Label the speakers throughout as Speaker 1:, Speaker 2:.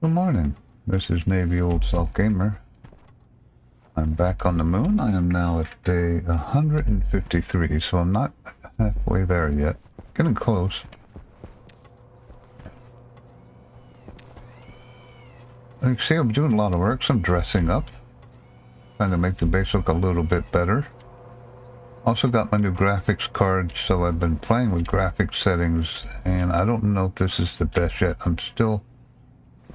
Speaker 1: Good morning. This is Navy Old Self Gamer. I'm back on the moon. I am now at day 153, so I'm not halfway there yet. Getting close. You can see I'm doing a lot of work. I'm dressing up. Trying to make the base look a little bit better. Also got my new graphics card, so I've been playing with graphics settings, and I don't know if this is the best yet. I'm still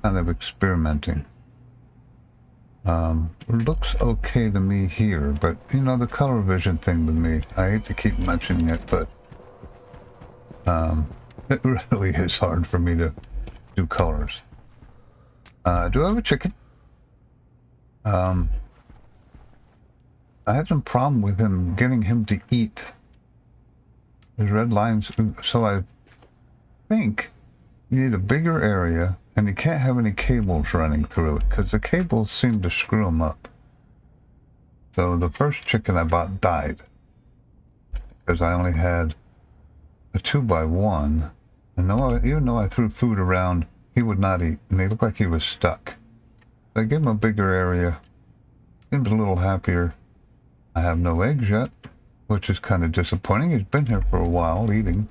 Speaker 1: kind of experimenting. Looks okay to me here, but you know, the color vision thing with me, I hate to keep mentioning it, but it really is hard for me to do colors. Do I have a chicken? I had some problem with getting him to eat. There's red lines, so I think you need a bigger area, and you can't have any cables running through it, because the cables seem to screw them up. So the first chicken I bought died, because I only had a 2x1, and even though I threw food around, he would not eat, and he looked like he was stuck. So I gave him a bigger area. Seems a little happier. I have no eggs yet, which is kind of disappointing. He's been here for a while eating.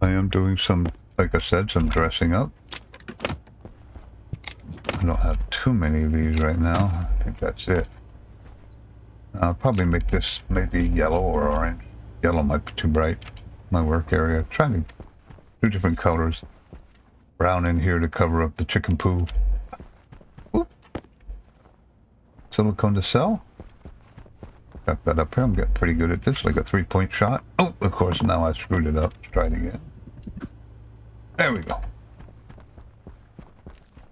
Speaker 1: I am doing some, like I said, some dressing up. I don't have too many of these right now. I think that's it. I'll probably make this maybe yellow or orange. Yellow might be too bright. My work area. Trying to do different colors. Brown in here to cover up the chicken poo. Oop. Silicone to sell. Got that up here. I'm getting pretty good at this, like a 3-point shot. Oh, of course, now I screwed it up. Let's try it again. There we go.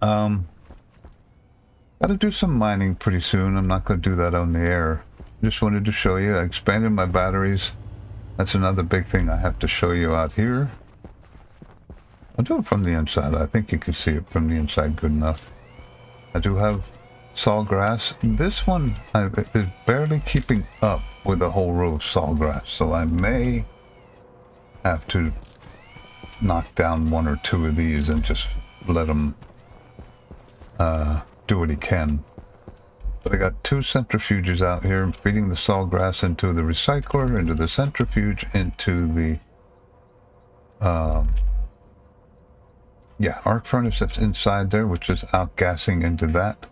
Speaker 1: Gotta do some mining pretty soon. I'm not gonna do that on the air. Just wanted to show you. I expanded my batteries. That's another big thing I have to show you out here. I'll do it from the inside. I think you can see it from the inside good enough. I do have sawgrass. This one is barely keeping up with the whole row of sawgrass, so I may have to knock down 1 or 2 of these and just let him do what he can. But I got 2 centrifuges out here. I'm feeding the sawgrass into the recycler, into the centrifuge, into the arc furnace that's inside there, which is outgassing into that.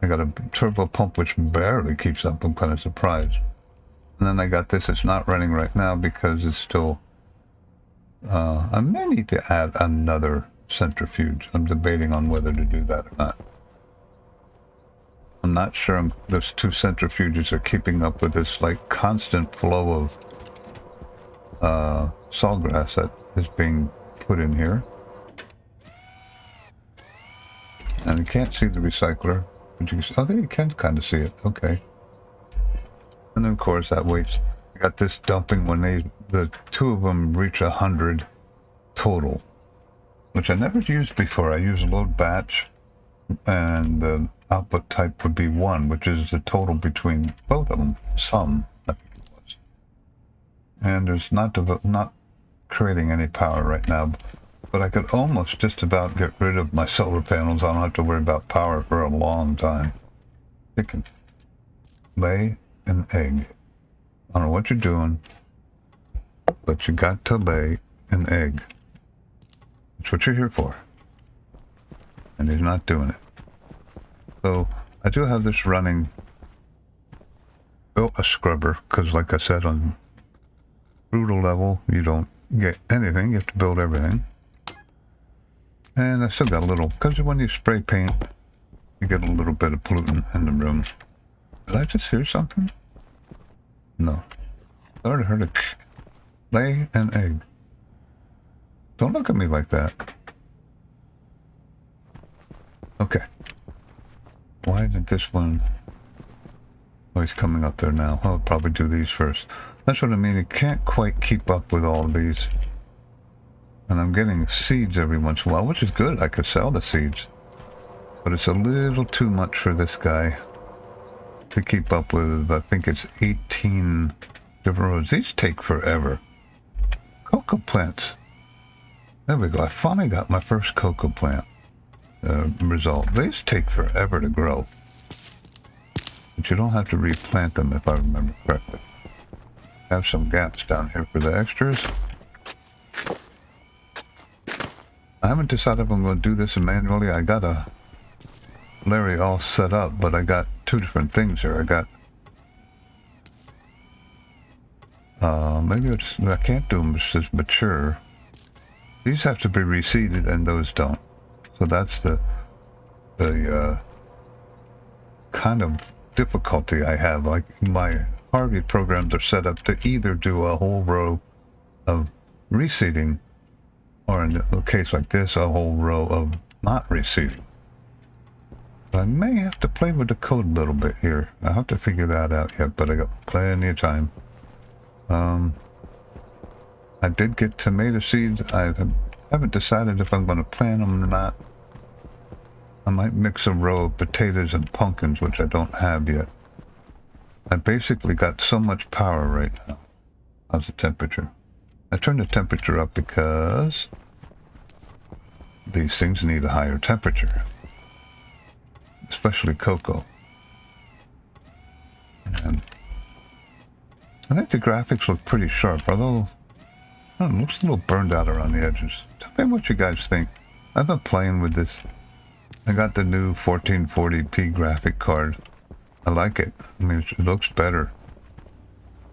Speaker 1: I got a turbo pump which barely keeps up. I'm kind of surprised. And then I got this. It's not running right now because it's still... I may need to add another centrifuge. I'm debating on whether to do that or not. I'm not sure those 2 centrifuges are keeping up with this like constant flow of sawgrass that is being put in here. And you can't see the recycler. But you can, I think you can kind of see it. Okay. And then of course that waits. I got this dumping when the 2 of them reach 100 total, which I never used before. I used load batch, and the output type would be 1, which is the total between both of them. Sum, I think it was. And there's not creating any power right now, but I could almost just about get rid of my solar panels. I don't have to worry about power for a long time. Chicken. Lay an egg. I don't know what you're doing, but you got to lay an egg. That's what you're here for. And he's not doing it. So I do have this running. Built a scrubber, because like I said, on brutal level, you don't get anything. You have to build everything. And I still got a little, because when you spray paint, you get a little bit of pollutant in the room. Did I just hear something? No. I already heard a lay an egg. Don't look at me like that. Okay. Why isn't this one... Oh, he's coming up there now. I'll probably do these first. That's what I mean. You can't quite keep up with all of these. And I'm getting seeds every once in a while, which is good. I could sell the seeds. But it's a little too much for this guy to keep up with. I think it's 18 different rows. These take forever. Cocoa plants. There we go. I finally got my first cocoa plant result. These take forever to grow. But you don't have to replant them if I remember correctly. I have some gaps down here for the extras. I haven't decided if I'm going to do this manually. I got a Larry all set up, but I got two different things here. I got maybe I can't do them. It says mature. These have to be reseeded, and those don't. So that's the kind of difficulty I have. Like my Harvey programs are set up to either do a whole row of reseeding, or in a case like this, a whole row of not reseeding. I may have to play with the code a little bit here. I'll have to figure that out yet, but I got plenty of time. I did get tomato seeds. I haven't decided if I'm going to plant them or not. I might mix a row of potatoes and pumpkins, which I don't have yet. I basically got so much power right now. How's the temperature? I turned the temperature up because these things need a higher temperature. Especially cocoa. And I think the graphics look pretty sharp, although I don't know, it looks a little burned out around the edges. Tell me what you guys think. I've been playing with this. I got the new 1440p graphic card. I like it. I mean, it looks better.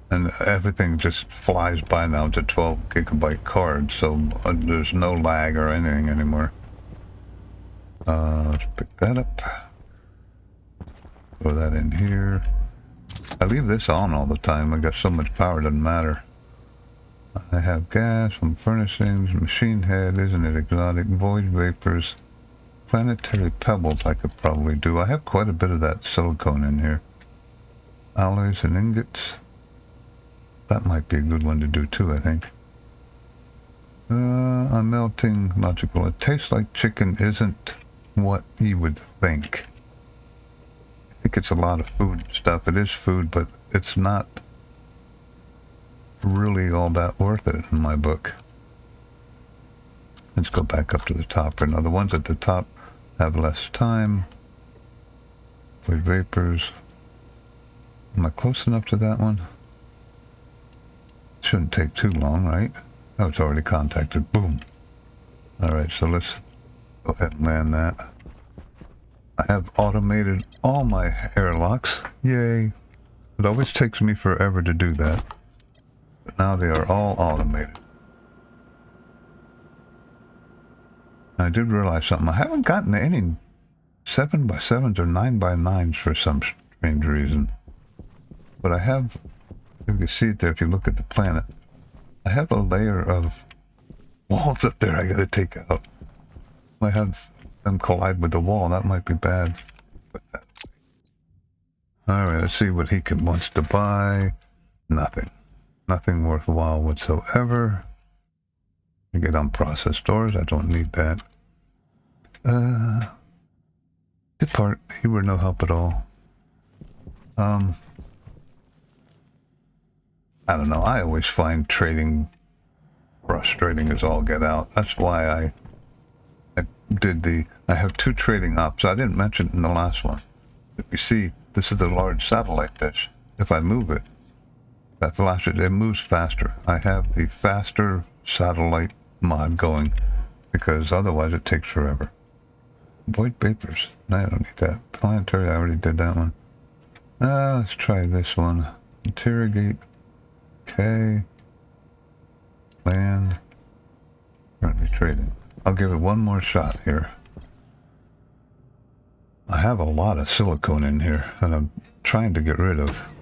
Speaker 1: And everything just flies by now. It's a 12 gigabyte card, so there's no lag or anything anymore. Let's pick that up. Throw that in here. I leave this on all the time. I got so much power, it doesn't matter. I have gas from furnishings, machine head, isn't it exotic, void vapors, planetary pebbles I could probably do. I have quite a bit of that silicone in here. Alloys and ingots. That might be a good one to do too, I think. I'm melting logical. It tastes like chicken isn't what you would think. I think it's a lot of food stuff. It is food, but it's not really all that worth it in my book. Let's go back up to the top. Now the ones at the top have less time. Void vapors. Am I close enough to that one? Shouldn't take too long, right? Oh, it's already contacted. Boom. Alright, so let's go ahead and land that. I have automated all my airlocks. Yay. It always takes me forever to do that. But now they are all automated. I did realize something. I haven't gotten any 7x7s or 9x9s for some strange reason. But I have, you can see it there if you look at the planet. I have a layer of walls up there I gotta take out. I have them collide with the wall. That might be bad. Alright, let's see what he wants to buy. Nothing. Nothing worthwhile whatsoever. I get unprocessed stores. I don't need that. Depart. You were no help at all. I don't know. I always find trading frustrating as all get out. That's why I have two trading ops. I didn't mention it in the last one. If you see, this is the large satellite dish. If I move it, that flashes, it moves faster. I have the faster satellite mod going because otherwise it takes forever. Void vapors. No, I don't need that. Planetary, I already did that one. Let's try this one. Interrogate. Okay. Land. Currently trading. I'll give it one more shot here. I have a lot of silicone in here that I'm trying to get rid of.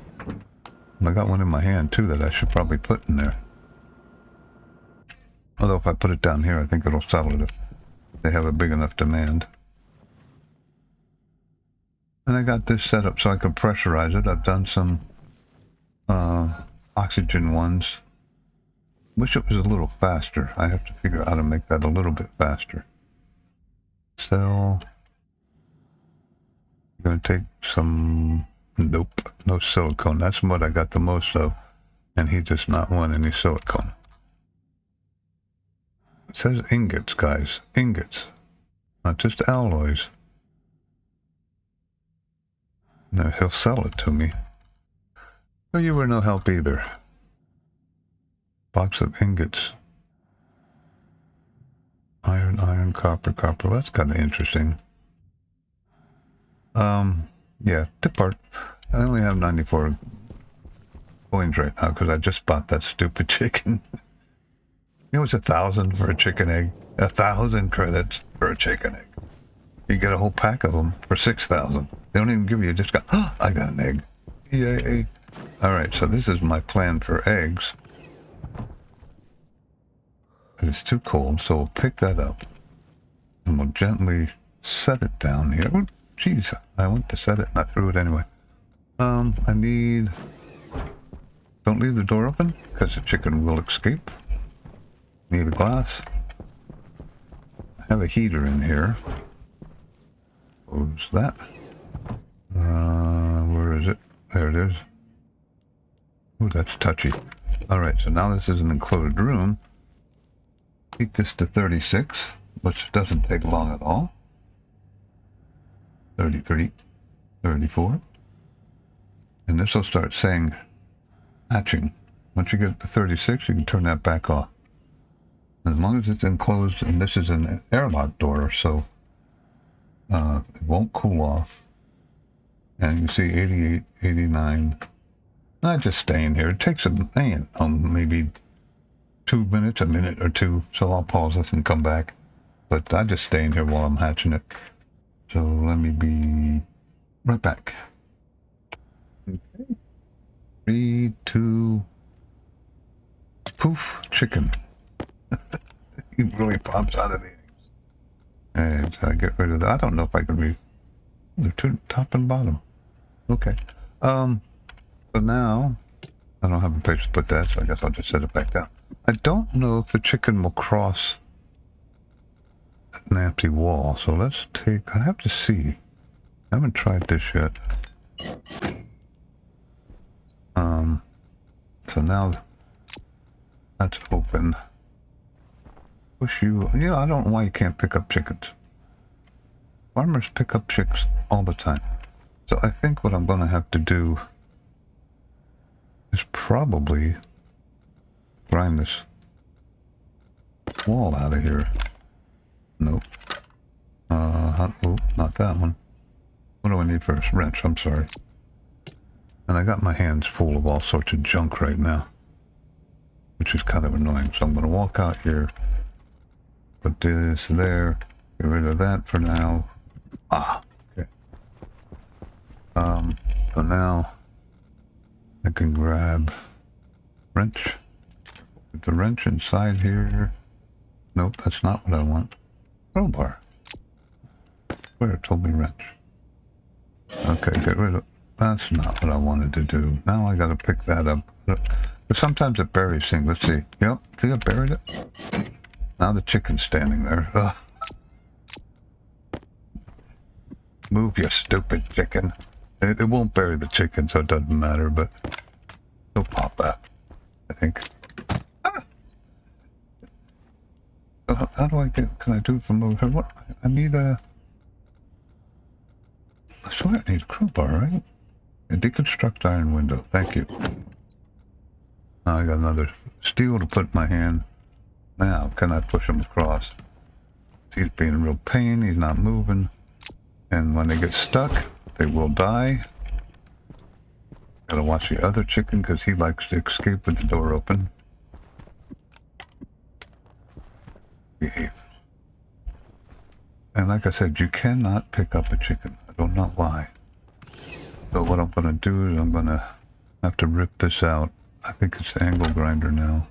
Speaker 1: I got one in my hand too that I should probably put in there. Although if I put it down here, I think it'll settle it if they have a big enough demand. And I got this set up so I can pressurize it. I've done some oxygen ones. Wish it was a little faster. I have to figure out how to make that a little bit faster. Cell. I'm going to take some... Nope, no silicone. That's what I got the most of. And he does not want any silicone. It says ingots, guys. Ingots. Not just alloys. No, he'll sell it to me. So you were no help either. Box of ingots. Iron, iron, copper, copper. Well, that's kind of interesting. Yeah, tip part. I only have 94 coins right now because I just bought that stupid chicken. It was 1,000 for a chicken egg. 1,000 credits for a chicken egg. You get a whole pack of them for 6,000. They don't even give you, just got, oh, I got an egg. Yay. Alright, so this is my plan for eggs. It's too cold, so we'll pick that up. And we'll gently set it down here. Oh, jeez, I went to set it and I threw it anyway. I need... Don't leave the door open, because the chicken will escape. Need a glass. I have a heater in here. Close that. Where is it? There it is. Ooh, that's touchy. Alright, so now this is an enclosed room. Heat this to 36, which doesn't take long at all. 33, 34. And this will start saying hatching. Once you get to 36, you can turn that back off. As long as it's enclosed, and this is an airlock door, so it won't cool off. And you see 88, 89. Not just staying here. It takes maybe 2 minutes, a minute or two, so I'll pause this and come back. But I just stay in here while I'm hatching it. So let me be right back. Okay. 3, 2, poof, chicken. He really pops out of the eggs. And so I get rid of that. I don't know if I can read. They're two, top and bottom. Okay. So now I don't have a place to put that, so I guess I'll just set it back down. I don't know if the chicken will cross an empty wall, so let's take... I have to see. I haven't tried this yet. So now that's open. Push you... You know, I don't know why you can't pick up chickens. Farmers pick up chicks all the time. So I think what I'm going to have to do is probably grind this wall out of here. Nope. Oh, not that one. What do I need first? Wrench, I'm sorry. And I got my hands full of all sorts of junk right now, which is kind of annoying. So I'm going to walk out here, put this there, get rid of that for now. Okay. So now I can grab wrench. Put the wrench inside here. Nope, that's not what I want. Crowbar. Where it told me wrench. Okay, get rid of... That's not what I wanted to do. Now I gotta pick that up. But sometimes it buries things. Let's see. Yep, see I buried it? Now the chicken's standing there. Ugh. Move, you stupid chicken. It won't bury the chicken, so it doesn't matter, but it'll pop that, I think. So how do I get... Can I do it from over here? What? I need a... I swear I need a crowbar, right? A deconstruct iron window. Thank you. Now I got another steel to put in my hand. Now, can I push him across? He's being a real pain. He's not moving. And when they get stuck, they will die. Gotta watch the other chicken because he likes to escape with the door open. Behave. And like I said, you cannot pick up a chicken. I don't know why. So what I'm going to do is I'm going to have to rip this out. I think it's the angle grinder now.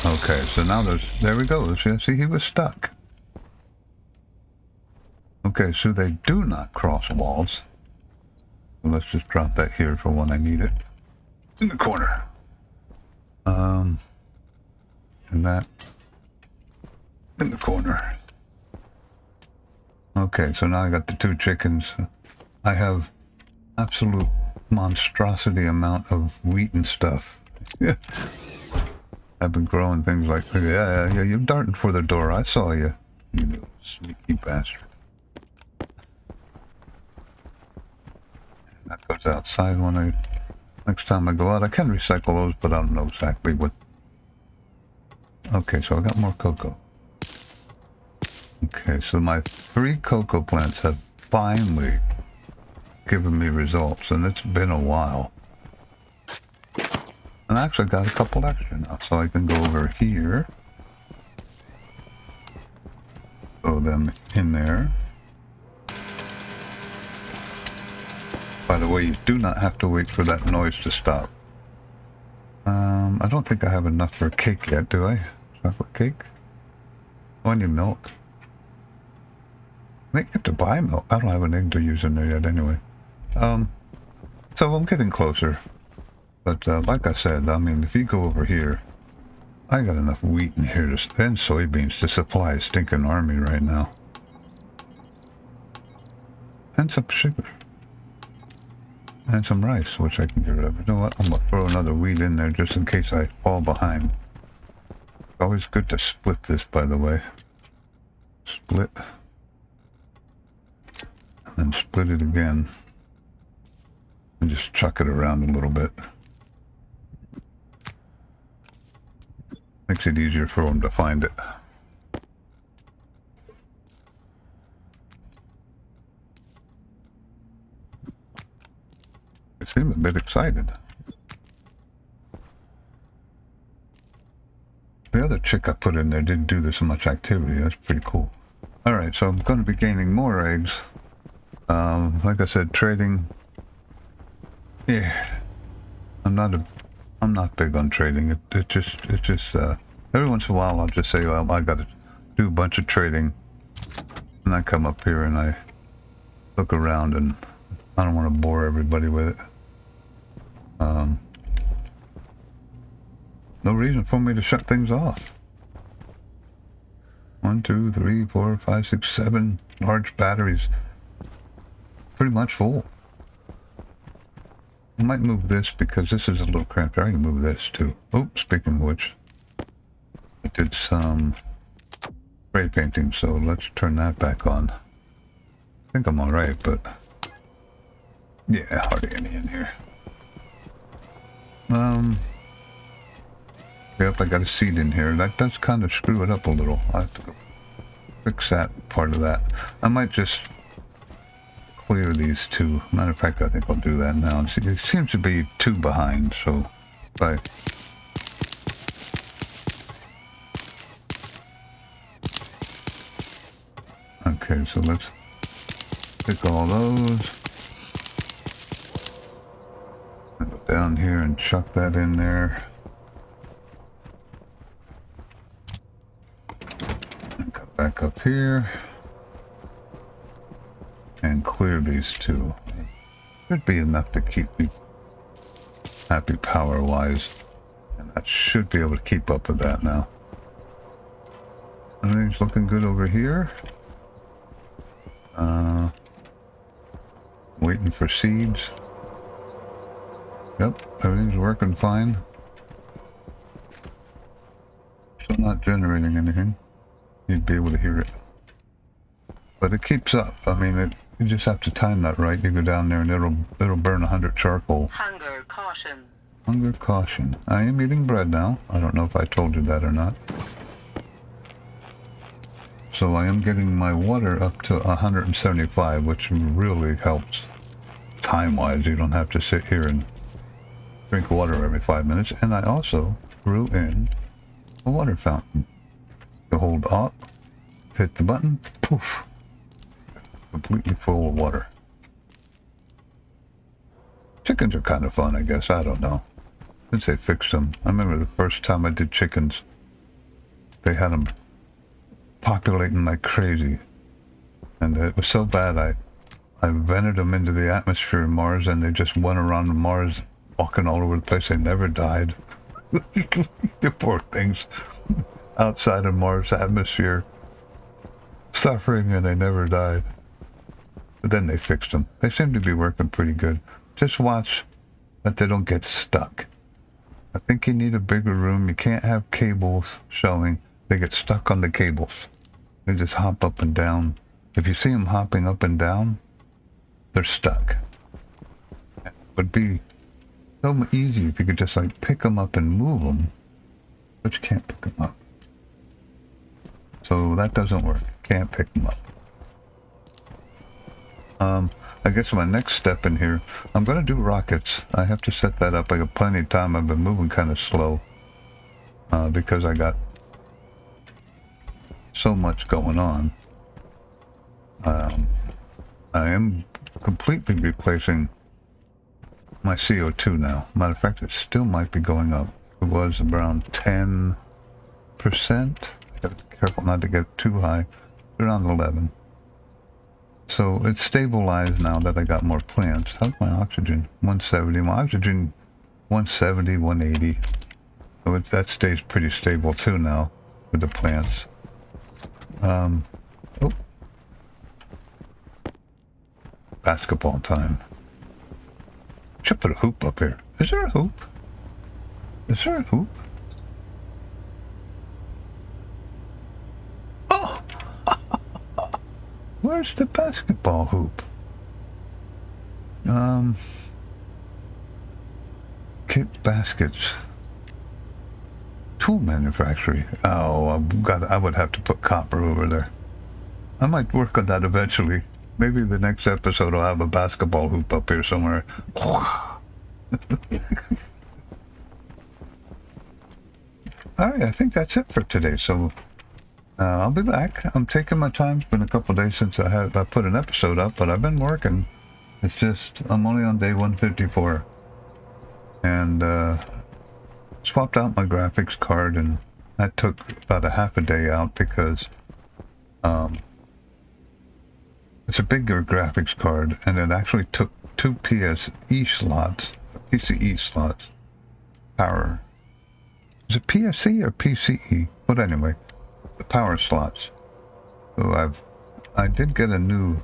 Speaker 1: Okay, so now there we go. See, he was stuck. Okay, so they do not cross walls. So let's just drop that here for when I need it. In the corner. And that in the corner. Okay, so now I got the two chickens. I have absolute monstrosity amount of wheat and stuff. I've been growing things like, yeah, you're darting for the door. I saw you. You little sneaky bastard. That goes outside when next time I go out. I can recycle those, but I don't know exactly what. Okay, so I got more cocoa. Okay, so my 3 cocoa plants have finally given me results, and it's been a while. And I actually got a couple extra now, so I can go over here. Throw them in there. By the way, you do not have to wait for that noise to stop. I don't think I have enough for a cake yet, do I? Chocolate cake? Oh, I need milk. I think you have to buy milk. I don't have an egg to use in there yet anyway. So I'm getting closer. But like I said, I mean, if you go over here, I got enough wheat in here to, and soybeans to supply a stinking army right now. And some sugar. And some rice, which I can get rid of. You know what? I'm going to throw another wheat in there just in case I fall behind. It's always good to split this, by the way. Split. And then split it again. And just chuck it around a little bit. Makes it easier for them to find it. They seem a bit excited. The other chick I put in there didn't do this much activity. That's pretty cool. Alright, so I'm going to be gaining more eggs. Like I said, trading. Yeah. I'm not big on trading. It's just every once in a while I'll just say, well, I gotta do a bunch of trading. And I come up here and I look around, and I don't want to bore everybody with it. No reason for me to shut things off. 1, 2, 3, 4, 5, 6, 7 large batteries. Pretty much full. I might move this because this is a little cramped. I can move this too. Oh, speaking of which, I did some spray painting, so let's turn that back on. I think I'm alright, but yeah, hardly any in here. Yep, I got a seed in here. That does kind of screw it up a little. I have to go fix that part of that. I might just clear these 2. Matter of fact, I think I'll do that now. See, it seems to be 2 behind, so if I... Okay, so let's pick all those. Go down here and chuck that in there. And come back up here. And clear these 2. Should be enough to keep me happy power-wise. And that should be able to keep up with that now. Everything's looking good over here. Waiting for seeds. Yep, everything's working fine. Still not generating anything. You'd be able to hear it. But it keeps up. I mean, you just have to time that right. You go down there and it'll burn 100 charcoal.
Speaker 2: Hunger caution.
Speaker 1: Hunger caution. I am eating bread now. I don't know if I told you that or not. So I am getting my water up to 175, which really helps time-wise. You don't have to sit here and drink water every 5 minutes. And I also threw in a water fountain. You hold up, hit the button, poof. Completely full of water. Chickens are kind of fun, I guess. I don't know. Since they fixed them. I remember the first time I did chickens, they had them populating like crazy. And it was so bad, I vented them into the atmosphere of Mars, and they just went around Mars walking all over the place. They never died. The poor things outside of Mars' atmosphere, suffering, and they never died. But then they fixed them. They seem to be working pretty good. Just watch that they don't get stuck. I think you need a bigger room. You can't have cables showing. They get stuck on the cables. They just hop up and down. If you see them hopping up and down, they're stuck. It would be so easy if you could just like pick them up and move them, but you can't pick them up. So that doesn't work. Can't pick them up. I guess my next step in here, I'm going to do rockets. I have to set that up. I got plenty of time. I've been moving kind of slow because I got so much going on. I am completely replacing my CO2 now. Matter of fact, it still might be going up. It was around 10%. I gotta be careful not to get too high. Around 11. So it's stabilized now that I got more plants. How's my oxygen? 170. My oxygen 170, 180. So that stays pretty stable too now with the plants. Oh. Basketball time. Should put a hoop up here. Is there a hoop? Is there a hoop? Oh! Where's the basketball hoop? Kit baskets. Tool manufacturing. Oh, I would have to put copper over there. I might work on that eventually. Maybe the next episode I'll have a basketball hoop up here somewhere. Alright, I think that's it for today. So I'll be back. I'm taking my time. It's been a couple days since I put an episode up, but I've been working. It's just I'm only on day 154. And swapped out my graphics card, and that took about a half a day out because it's a bigger graphics card, and it actually took 2 PCE slots, power. Is it PSC or PCE? But anyway, the power slots. So I did get a new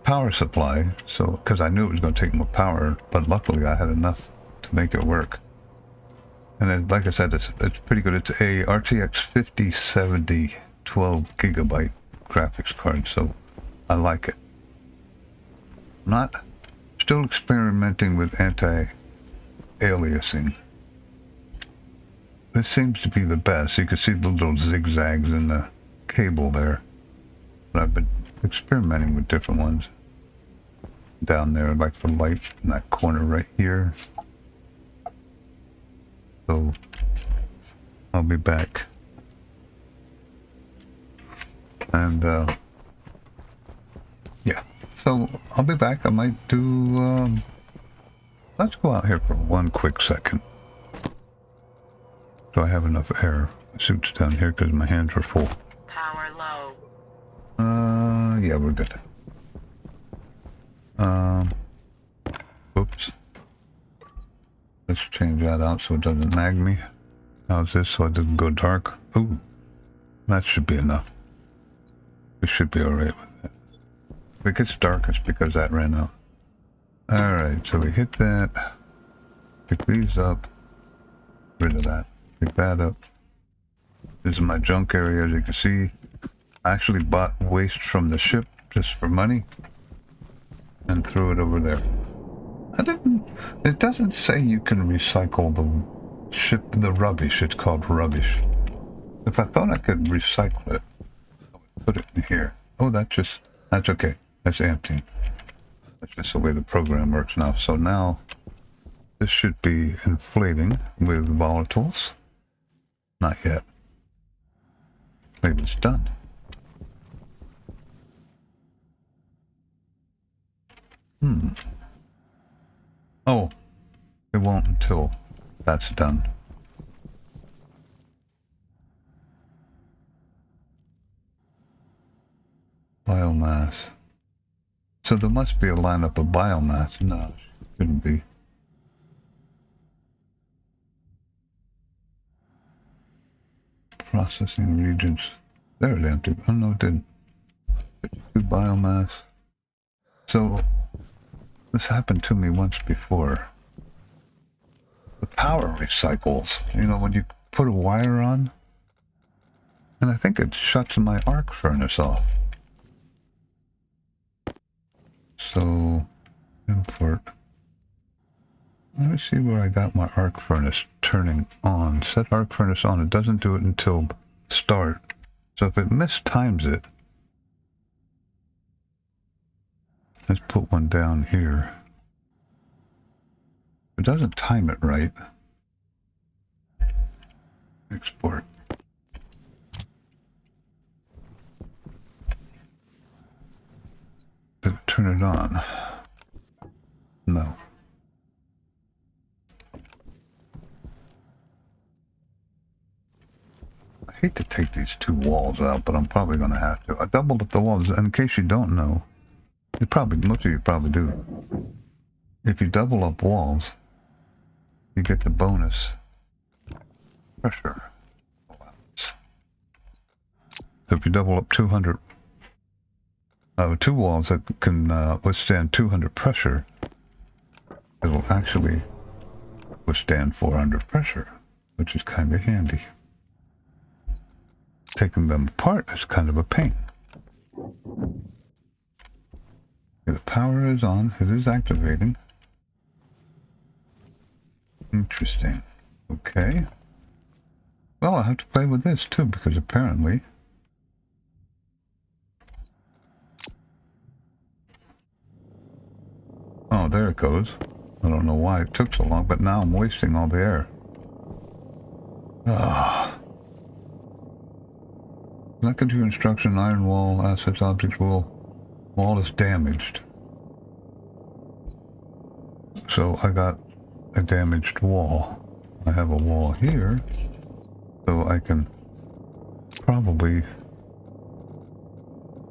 Speaker 1: power supply, so because I knew it was going to take more power, but luckily I had enough to make it work. And then, like I said, it's pretty good. It's a RTX 5070 12 gigabyte graphics card, so I like it. Still experimenting with anti-aliasing. This seems to be the best. You can see the little zigzags in the cable there. But I've been experimenting with different ones. Down there, like the light in that corner right here. So I'll be back. And yeah, so I'll be back. I might do let's go out here for one quick second. Do I have enough air? My suit's down here because my hands are full.
Speaker 2: Power low.
Speaker 1: Yeah, we're good. Oops. Let's change that out so it doesn't mag me. How's this so it doesn't go dark? Ooh, that should be enough. We should be alright with that. If it gets dark, it's because that ran out. Alright, so we hit that. Pick these up. Rid of that. Pick that up. This is my junk area, as you can see. I actually bought waste from the ship just for money and threw it over there. It doesn't say you can recycle the the rubbish. It's called rubbish. If I thought I could recycle it, I would put it in here. Oh, that's okay. That's empty. That's just the way the program works now. So now this should be inflating with volatiles. Not yet. Maybe it's done. Oh, it won't until that's done. Biomass. So there must be a lineup of biomass. No, shouldn't be. Processing regions. There it emptied. Oh no, it didn't. 52 biomass. So This happened to me once before. The power recycles. You know, when you put a wire on, and I think it shuts my arc furnace off. So, import. Let me see where I got my arc furnace turning on. Set arc furnace on. It doesn't do it until start. So if it mistimes it, let's put one down here. If it doesn't time it right, export. Did it turn it on? No. I hate to take these two walls out, but I'm probably going to have to. I doubled up the walls. And in case you don't know, most of you probably do. If you double up walls, you get the bonus pressure allowance. So if you double up 200, two walls that can withstand 200 pressure, it'll actually withstand 400 pressure, which is kind of handy. Taking them apart is kind of a pain. Okay, the power is on. It is activating. Interesting. Okay. Well, I'll have to play with this too, because apparently... Oh, there it goes. I don't know why it took so long, but now I'm wasting all the air. Ah. That gives you instruction, iron wall, assets, objects, wall is damaged. So I got a damaged wall. I have a wall here, so I can probably...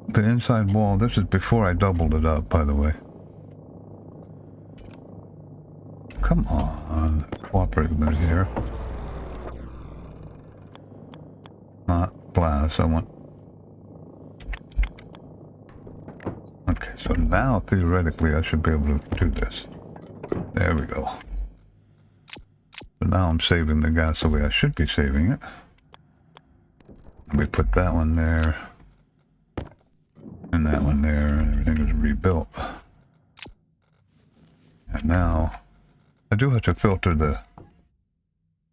Speaker 1: The inside wall, this is before I doubled it up, by the way. Come on, cooperate with me here. Not glass, I want... Okay, so now theoretically I should be able to do this. There we go. So now I'm saving the gas the way I should be saving it. We put that one there. And that one there, and everything is rebuilt. And now, I do have to filter the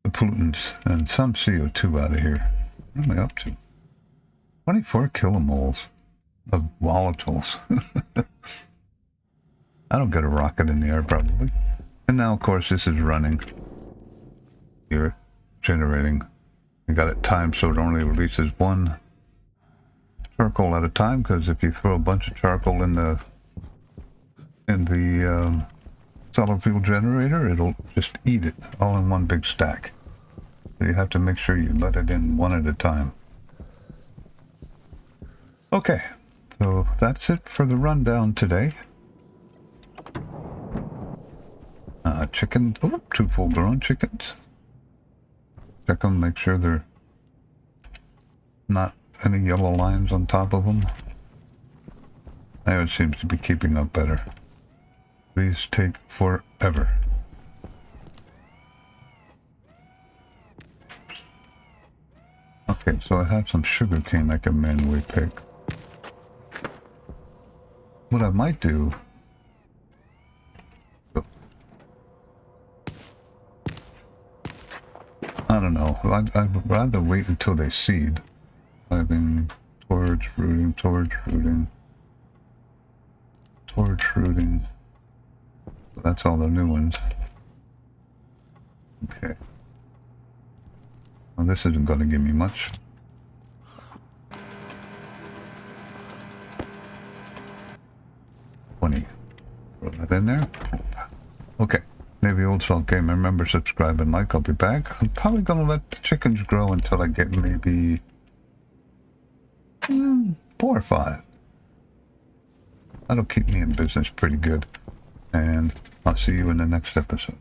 Speaker 1: pollutants and some CO2 out of here. What am I up to? 24 kilomoles of volatiles. I don't get a rocket in the air, probably. And now, of course, this is running. Here, generating. I got it timed so it only releases one charcoal at a time, because if you throw a bunch of charcoal in the solid fuel generator, it'll just eat it all in one big stack. So you have to make sure you let it in one at a time. Okay, so that's it for the rundown today. Chickens, oh, 2 full-grown chickens. Check them, make sure they're not any yellow lines on top of them. Now it seems to be keeping up better. These take forever. Okay, so I have some sugar cane I can manually pick. What I might do... I don't know. I'd rather wait until they seed. Living towards rooting, towards rooting, towards rooting. So that's all the new ones. Okay. Well, this isn't going to give me much. Throw that in there. Okay. Maybe Old Salt Game. Remember, subscribe and like. I'll be back. I'm probably going to let the chickens grow until I get maybe 4 or 5. That'll keep me in business pretty good. And I'll see you in the next episode.